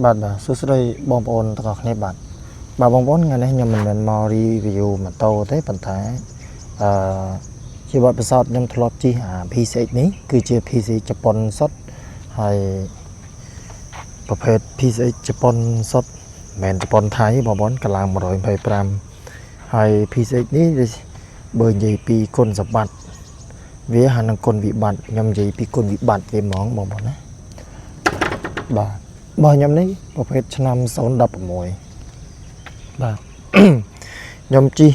បាទបាទសួស្តីបងប្អូនទាំងអស់គ្នាបាទបងប្អូនថ្ងៃនេះខ្ញុំមិនមែនមក review ម៉ូតូទេប៉ុន្តែជាបទពិសោធន៍ខ្ញុំធ្លាប់ជិះអា PCX នេះគឺជា PCX ជប៉ុនសុទ្ធហើយប្រភេទ PCX ជប៉ុនសុទ្ធមិនមែនជប៉ុនថៃបងប្អូនកម្លាំង125ហើយ PCX នេះបើនិយាយពីគុណសម្បត្តិវាហើយនឹងគុណវិបត្តិខ្ញុំនិយាយពីគុណវិបត្តិវាហ្មងបងប្អូនណាបាទរបស់ខ្ញុំនេះប្រភេទឆ្នាំ016បាទខ្ញុំជិះ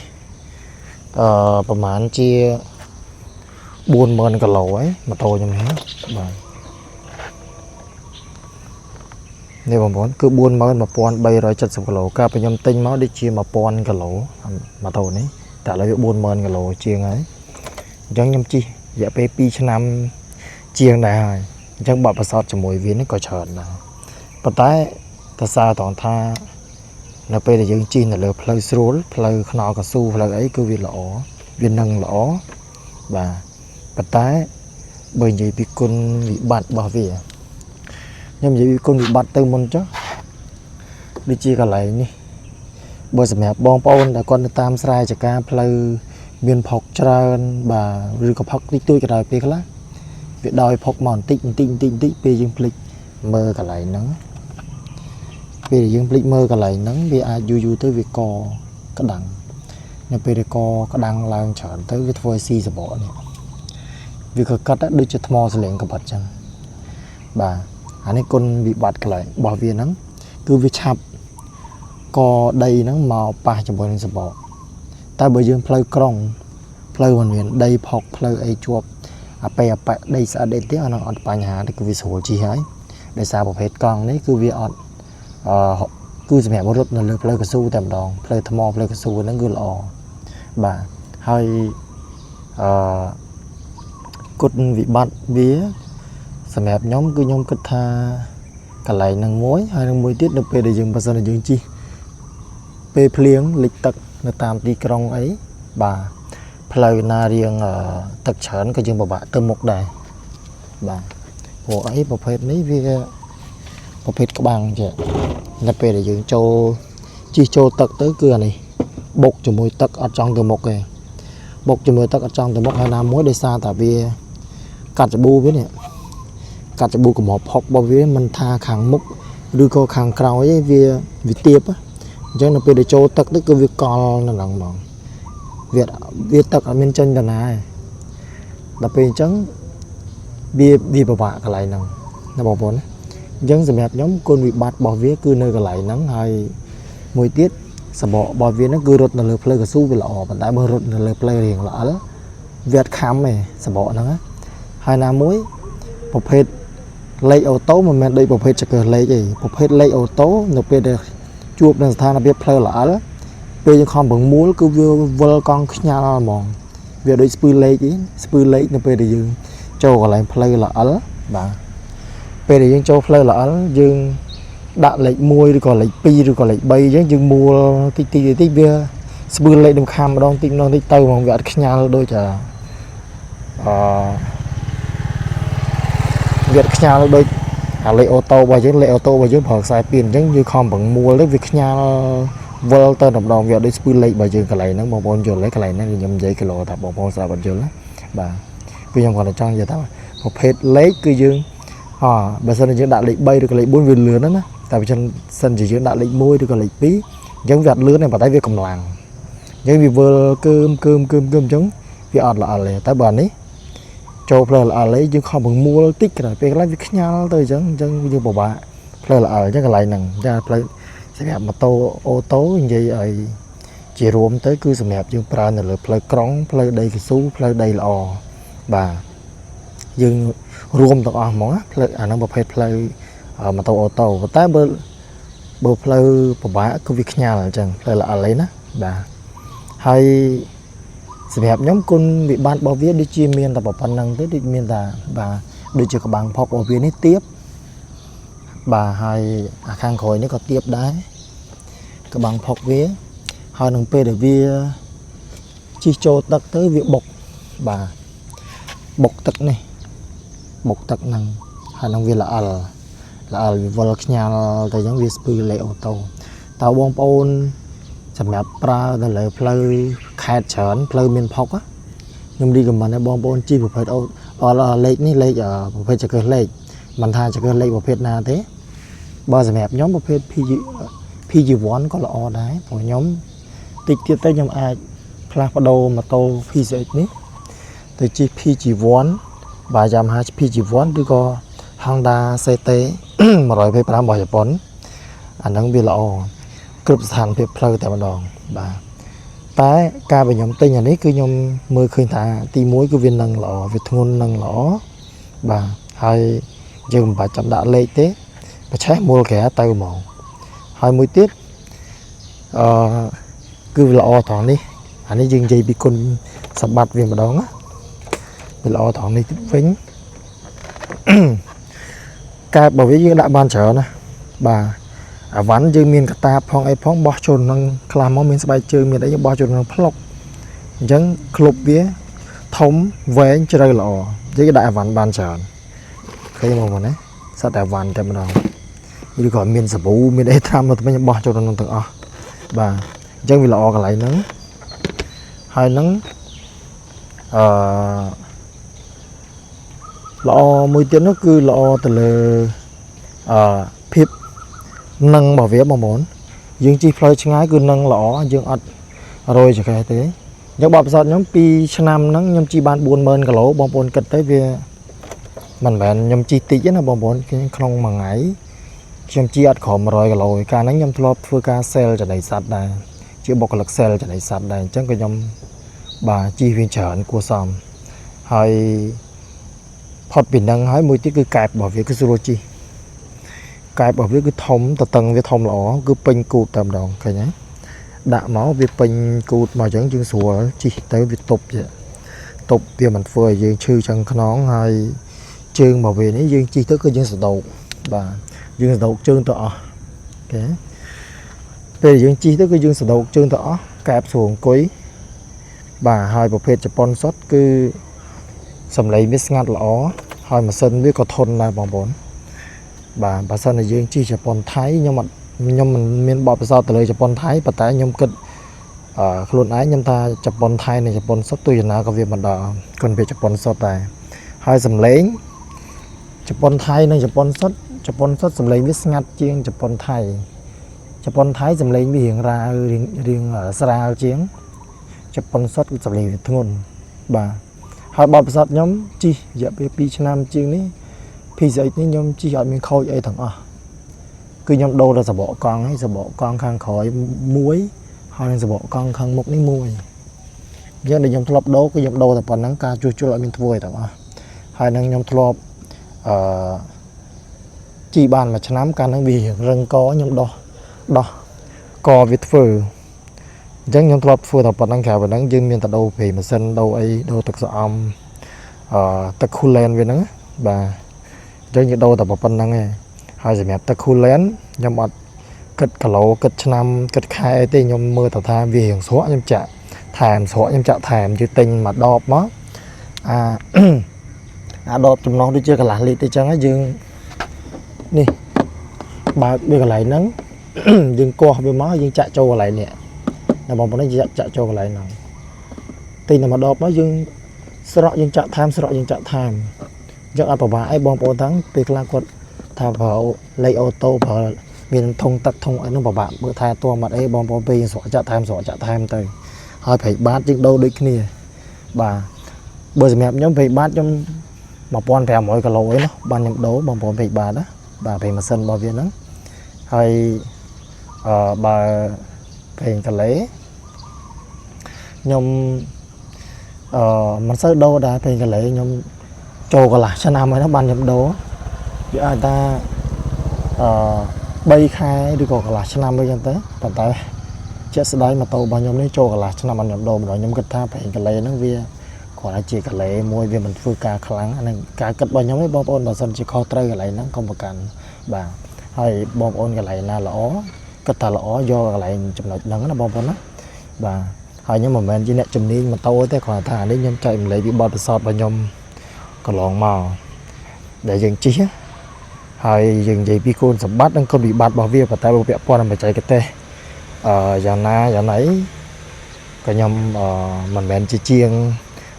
ប្រហែលជា40000គីឡូហើយម៉ូតូខ្ញុំនេះបាទនេះបងប្អូនគឺ41370គីឡូកាលពីខ្ញុំទិញមកដូចជា1000គីឡូម៉ូតូនេះតែឥឡូវវា40000គីឡូជាងហើយអញ្ចឹងខ្ញុំជិះរយៈពេល2ឆ្នាំជាងដែរហើយអញ្ចឹងបទពិសោធន៍ជាមួយវានេះក៏ច្រើនដែរប៉ុន្តែតើសារត្រង់ថានៅពេលដែលយើងជិះនៅលើផ្លូវស្រួលផ្លូវខ្នល់កស៊ូផ្លូវអីគឺវាល្អវានឹងល្អបាទប៉ុន្តែបើនិយាយពីគុណវិបត្តិរបស់វាខ្ញុំនិយាយពីគុណវិបត្តិទៅមុនចុះដូចជាកន្លែងនេះបើសម្រាប់បងប្អូនដែលគាត់នៅតាមស្រែចម្ការផ្លូវមានផុកច្រើនបាទឬក៏ផុកតិចតួចក៏ដោយពេលខ្លះវាដោយផុកមកបន្តិចពេលយើងភ្លេចមើលកន្លែងហ្នឹងពេលយើងភ្លេចមើលកន្លែងហ្នឹងវាអាចយូរទៅវាកក្តាំងនៅពេលដែលកក្តាំងឡើងច្រើនទៅវាធ្វើឲ្យស៊ីសបកនេះវាក៏កាត់ដូចជាថ្មសលេងកបិតចឹងបាទអានេះគុណវិបត្តិកន្លែងរបស់វាហ្នឹងគឺវាឆាប់កដីហ្នឹងមកប៉ះជាមួយនឹងសបកតែបើយើងផ្លូវក្រុងផ្លូវមិនមានដីផុកផ្លូវអីជាប់អាប៉ែដីស្អាតទេអាហ្នឹងអត់បញ្ហាទេគឺវាស្រួលជិះហើយដោយសារប្រភេទកង់នេះគឺវាអត់គឺសម្រាប់រត់នៅលើផ្លូវកស៊ូតែម្ដងផ្លូវថ្មផ្លូវកស៊ូហ្នឹងគឺល្អបាទហើយគុណវិបត្តិវាសម្រាប់ខ្ញុំគឺខ្ញុំគិតថាកន្លែងហ្នឹងមួយហើយនឹងមួយទៀតនៅពេលដែលយើងបើសិនជាយើងជិះពេលភ្លៀងលិចទឹកនៅតាមទីក្រុងអីបាទផ្លូវណារៀងទឹកច្រើនក៏យើងពិបាកទៅមុខដែរបាទព្រោះអីប្រភេទនេះវាប្រភេទក្បាំងចេះនៅពេលដែលយើងចូលជិះចូលទឹកទៅគឺអានេះបុកជាមួយទឹកអត់ចង់ទៅមុខទេបុកជាមួយទឹកអត់ចង់ទៅមុខហើយណាមួយដោយសារតែវាកាត់ច្ប៊ូវានេះកាត់ច្ប៊ូកម្របផុករបស់វាមិនថាខាងមុខឬក៏ខាងក្រោយទេវាទាបអញ្ចឹងនៅពេលដែលចូលទឹកទៅគឺវាកល់នៅហ្នឹងហ្មងវាទឹកអត់មានចេញទៅណាទេដល់ពេលអញ្ចឹងវាពិបាកកន្លែងហ្នឹងណាបងប្អូនណាអញ្ចឹងសម្រាប់ខ្ញុំគុណវិបត្តិរបស់វាគឺនៅកន្លែងហ្នឹងហើយមួយទៀតសបករបស់វាហ្នឹងគឺរត់នៅលើផ្លូវកស៊ូវាល្អប៉ុន្តែបើរត់នៅលើផ្លូវរៀងល្អវាអត់ខំទេសបកហ្នឹងហើយណាមួយប្រភេទលេខអូតូមិនមែនដូចប្រភេទចង្កឹះលេខទេប្រភេទលេខអូតូនៅពេលដែលជួបនឹងស្ថានភាពផ្លូវល្អពេលយើងខំប្រមូលគឺវាវិលកង់ខ្ញាល់ហ្មងវាដូចស្ពឺលេខទេស្ពឺលេខនៅពេលដែលយើងចូលកន្លែងផ្លូវល្អបាទពេលដែលយើងចូលផ្លូវល្អយើងដាក់លេខ1ឬក៏លេខ2ឬក៏លេខ3អញ្ចឹងយើងមួលតិចវាស្ពឺលេខនឹងខាំម្ដងតិចទៅហ្មងវាអត់ខ្ញាល់ដូចវាខ្ញាល់ដូចអាលេខអូតូរបស់យើងលេខអូតូរបស់យើងប្រើខ្សែពីរអញ្ចឹងយើងខំប្រមូលទៅវាខ្ញាល់វិលទៅម្ដងវាដូចស្ពឺលេខរបស់យើងកន្លែងហ្នឹងបងប្អូនយល់ទេកន្លែងហ្នឹងខ្ញុំនិយាយគីឡូថាបងប្អូនស្ដាប់អត់យល់ណាបាទគឺខ្ញុំគាត់តែចង់និយាយថាប្រភេទលេខគឺយើងបើសិនជាយើងដាក់លេខ3ឬក៏លេខ4វាលឿនណាតែបើសិនជាយើងដាក់លេខ1ឬក៏លេខ2អញ្ចឹងវាអត់លឿនទេប៉ុន្តែវាកម្លាំងអញ្ចឹងវាវិលកើមអញ្ចឹងវាអត់ល្អទេតែបើនេះចូលផ្លូវល្អលេយើងខំប្រមូលតិចក្រោយពេលខ្លះវាខ្ញាល់ទៅអញ្ចឹងយើងពិបាកផ្លូវល្អអញ្ចឹងកន្លែងហ្នឹងចាផ្លូវសម្រាប់ម៉ូតូអូតូនិយាយឲ្យជារួមទៅគឺសម្រាប់យើងប្រើនៅលើផ្លូវក្រុងផ្លូវដីកស៊ូផ្លូវដីល្អបាទយើងរួមទាំងអស់ហ្មងផ្លូវអាហ្នឹងប្រភេទផ្លូវម៉ូតូអូតូប៉ុន្តែបើផ្លូវពិបាកគឺវាខ្ញាល់អញ្ចឹងផ្លូវល្អលេណាបាទហើយសម្រាប់ខ្ញុំគុណវិបត្តិរបស់វាដូចជាមានតែប៉ុណ្្នឹងទេដូចមានតែបាទដូចជាក្បាំងផុករបស់វានេះទាបបាទហើយអាខាងក្រោយនេះក៏ទាបដែរក្បាំងផុកវាហើយនឹងពេលដែលវាជិះចូលទឹកទៅវាបុកបាទបុកទឹកនេះបុកទឹកហ្នឹងហើយនឹងវាល្អិល là vợ nhà tại những việc spư lệ ô tô tàu bom ôn sầm nhập ra là plei khai chởn plei miền phóc á nhưng đi cùng mình bom ôn chi một phải đâu là lệ ní lệ ở một phải chỉ cần lệ mình thay chỉ cần lệ một phết nào thế bao giờ mẹp nhóm một phết phi dự vốn có là o đấy của nhóm tịch tiết tới nhóm ai pha đầu mà tô phi dậy ní từ chi phi chỉ vốn và giảm hai phi chỉ vốn đi co Honda CT mà rồi về làm bảo Nhật anh đang bị lọ cướp sàn về plei tại mặt đòn bà té ca về nhóm tên nhàนี้cứ nhóm mưa khơi thả ti muối cứ viên nâng lọ việt thôn nâng lọ bà hai dừng bà chậm đã lệ thế bà trái mua kẻ tay màu hai mươi tiết cứ lọ thằng đi anh ấy dừng dây bị con sập bạt về mặt đòn á bị lọ thằng đi tiếp vĩnh ca bảo với đã ban trở nè bà ván chơi miền ta phong ai phong bỏ chôn năng làm món miền bay chơi miền đấy bỏ chôn năng phlog chẳng club vía thống vé chơi lọ với cái đại ván ban trở cái mà đấy sao đại ván tại mình đi gọi miền sập bù miền đấy tham mà tụi bỏ chôn năng từng bà chẳng vì lọ cái lại nắng hai nắng lọ mùi tiếng nó cứ lọ từ lờ phép nâng bảo vệ bằng món dương chi phơi ngay cứ nâng lọ dương ắt rồi chỉ cái thế những bọc giọt nhóm pi năm nắng nhóm chi ban buồn mơn cả lỗ bom bồn cật tới về mình bạn nhóm chi tí nó bom bồn cái không mà ngấy nhóm chi ắt khỏi mà rồi cả lỗ ca nắng nhóm thua phơi ca sale cho này sạt này chưa bọc lực sale cho này sạt này chắc cái nhóm bà chi viên chởn của sòm hay phật bình năng hỏi mùi tí cứ cạp bảo vệ cái surochi cái bảo vệ cái thông từ tầng với thông lỏ cứ pin cụt tầm đòn cái nhé đã máu việc pin cụt mà chẳng chương sủa chỉ tới việc tục vậy tục việc mình phơi dương chư chân nón hay chương bảo vệ nếu dương chi thức cái dương sờ đầu và dương sờ đầu chương tỏ cái về dương chi thức cái dương sờ đầu chương tỏ cạp xuồng quý bà hai bộ phết Japan sót cứ sầm lấy biết ngắt lỏ hai mà sân biết có thôn là bằng bốn bà sân là dương chi Japan Thái nhưng mình miền bọt sao từ lời Japan Thái và tại nhom kịch luôn ái nhom ta Japan Thái này Japan sót tùy nào có việc mình đỏ còn về Japan sót này hai sầm lấy Japan Thái này Japan sót sầm lấy biết ngắt chiên Japan Thái sầm lấy bị hiện ra riêng ở Sra chiến Japan sót sầm lấy thôn bà hai bọt sót nhóm chi dạ bị pi nam chiên ní phi dậy ní nhóm chi gọi mình khôi ấy thằng cứ nhóm đô là sẽ bỏ con ấy sẽ bỏ con khang khỏi muối hoặc là sẽ bỏ con khang một ní muối nhưng để nhóm thọp đô cái nhóm đô là phần nắng ca chua lại mình vui thằng hai năng nhóm thọp chỉ bàn mà chán ca năng vì rừng có nhóm đo co việt phở chẳng nhóm thọp phở thọp phần nắng khảo và nắng dương miền tây đâu về mà sân đâu ấy đâu thực sự tắc khu len về nắng và chẳng như đâu tập phần nắng này hai giờ mẹ ta khu lén nhom ọt cất cả lỗ cất năm cất khai tê nhom mưa tàu tham vì hàng số nhom chạ thèm số nhom chạ thèm chữ tình mà đọp nó đọp trong nó đi chơi cả làn lịt đi chăng á dương đi bà bây giờ lại nắng dương co với má dương chạ trâu lại nè là bọn nó chạ trâu lại nào tình là mà đọp nó dương sợ dương chạ tham chắc ở bà ai bom bom thắng từ la quật thà vợ lấy ô tô vợ miền thông tắc thông ở nó bạn bữa thà to mặt ấy bom pin sọ chạ tham tới hơi phải bát chứ đâu đấy kia bà bữa giờ mẹ nhóm phải bát trong một con phèo mỗi cả lối nó ban nhậm đấu bom phải bà đó bà phải mà sân bao viên đó hay bà phải cả lấy nhom mình sẽ đâu đã phải cả lấy nhom trâu cả là cho nam ấy nó ban nhậm đấu vì ai ta bay khai đi còn là cho nam bây giờ tới tận tại chết sẽ đấy mà tàu bao nhiêu lấy trâu cả là cho nam ban nhậm đấu mà nói nhóm kết tha phải cả lấy nó vì còn là chỉ cả lấy môi vì mình phơi cá kháng anh cá cất bao nhiêu mấy bom ôn mà dân chỉ kho tray cả lấy nó không một cần bà hay bom ôn cả lấy là lõ cất thà lõ do cả lấy chụp lại nắng nó bom ôn á bà hay nhưng mà mình chỉ nè chụp đi mà tàu tới còn thà đấy nhóm chạy lấy bị bom sọt bao nhiêu còn lòn màu để dừng chi ហើយយើងនិយាយពីគុណសម្បត្តិនិងគុណវិបត្តិរបស់វាប៉ុន្តែបើពាក់ព័ន្ធនឹងបច្ចេកទេសយ៉ាងណាយ៉ាងណីក៏ខ្ញុំមិនមែនជាជាង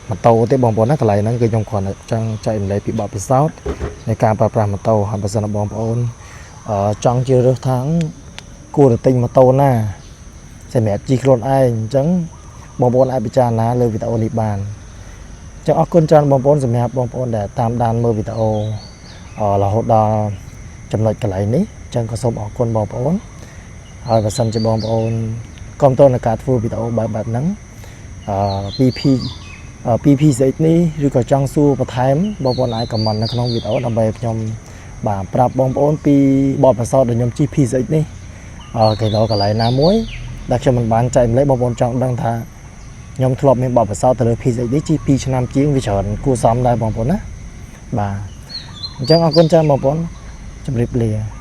ម៉ូតូទេបងប្អូនណាកន្លែងហ្នឹងគឺខ្ញុំគ្រាន់តែចង់ចែករំលែកពីបទពិសោធន៍នៃការប្រើប្រាស់ម៉ូតូហើយបើសិនបងប្អូនចង់ជ្រើសរើសថាគួរតែទិញម៉ូតូណាសម្រាប់ជិះខ្លួនឯងអញ្ចឹងបងប្អូនអាចពិចារណាលើវីដេអូនេះបានអញ្ចឹងអរគុណច្រើនបងប្អូនសម្រាប់បងប្អូនដែលតាមដានមើលវីដេអូរហូតដល់ចំណុចកន្លែងនេះអញ្ចឹងក៏សូមអរគុណបងប្អូនហើយបើសិនជាបងប្អូនគាំទ្រនឹងការធ្វើវីដេអូបែបហ្នឹងPPCX នេះឬក៏ចង់សួរបន្ថែមបងប្អូនអាចខមមិននៅក្នុងវីដេអូដើម្បីខ្ញុំបាទប្រាប់បងប្អូនពីបទពិសោធន៍ដែលខ្ញុំជិះ PPCX នេះគេដល់កន្លែងណាមួយដែលខ្ញុំមិនបានចែកម្លែកបងប្អូនចង់ដឹងថាខ្ញុំធ្លាប់មានបទពិសោធន៍ទៅលើ PPCX នេះជិះ2ឆ្នាំជាងវាច្រើនគួរសមដែរបងប្អូនណាបាទអញ្ចឹងអរគុណច្រើនបងប្អូនជម្រាបលា